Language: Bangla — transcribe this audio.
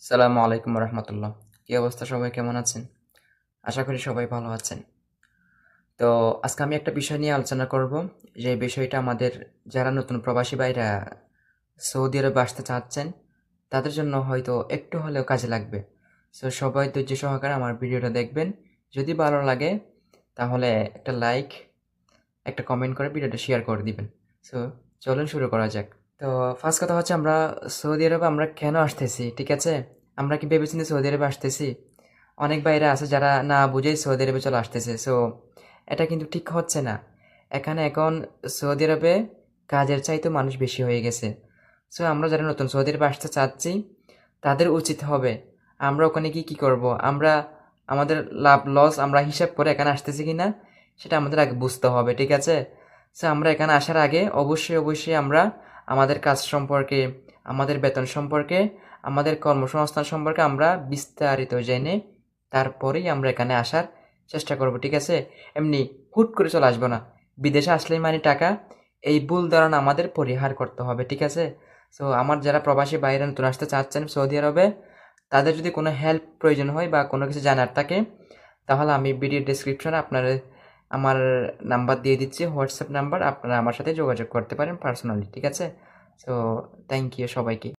সালামু আলাইকুম রহমতুল্লাহ। কী অবস্থা, সবাই কেমন আছেন? আশা করি সবাই ভালো আছেন। তো আজকে আমি একটা বিষয় নিয়ে আলোচনা করব, যে বিষয়টা আমাদের যারা নতুন প্রবাসী ভাইরা সৌদি আরবে আসতে চাচ্ছেন তাদের জন্য হয়তো একটু হলেও কাজে লাগবে। সো সবাই ধৈর্য সহকারে আমার ভিডিওটা দেখবেন। যদি ভালো লাগে তাহলে একটা লাইক, একটা কমেন্ট করে ভিডিওটা শেয়ার করে দিবেন। সো চলুন শুরু করা যাক। তো ফার্স্ট কথা হচ্ছে, আমরা সৌদি আরবে আমরা কেন আসতেছি, ঠিক আছে? আমরা কি ভেবেচিন্তে সৌদি আরবে আসতেছি? অনেক বাইরে আছে যারা না বুঝেই সৌদি আরবে চলে আসতেছে। সো এটা কিন্তু ঠিক হচ্ছে না। এখানে এখন সৌদি আরবে কাজের চাইতেও মানুষ বেশি হয়ে গেছে। সো আমরা যারা নতুন সৌদি আরবে আসতে চাচ্ছি তাদের উচিত হবে আমরা ওখানে গিয়ে কী করব, আমরা আমাদের লাভ লস আমরা হিসাব করে এখানে আসতেছি কি না সেটা আমাদের আগে বুঝতে হবে, ঠিক আছে? সো আমরা এখানে আসার আগে অবশ্যই আমরা আমাদের কাজ সম্পর্কে, আমাদের বেতন সম্পর্কে, আমাদের কর্মসংস্থান সম্পর্কে আমরা বিস্তারিত জেনে তারপরেই আমরা এখানে আসার চেষ্টা করব, ঠিক আছে? এমনি হুট করে চলে আসবো না। বিদেশে আসলেই মানে টাকা, এই ভুল ধারণা আমাদের পরিহার করতে হবে, ঠিক আছে? সো আমার যারা প্রবাসী বাইরে নতুন আসতে চাচ্ছেন সৌদি আরবে, তাদের যদি কোনো হেল্প প্রয়োজন হয় বা কোনো কিছু জানার থাকে, তাহলে আমি ভিডিও ডেসক্রিপশনে আমার নাম্বার দিয়ে দিচ্ছি, হোয়াটসঅ্যাপ নাম্বার। আপনারা আমার সাথে যোগাযোগ করতে পারেন পার্সোনালি, ঠিক আছে? সো থ্যাংক ইউ সবাইকে।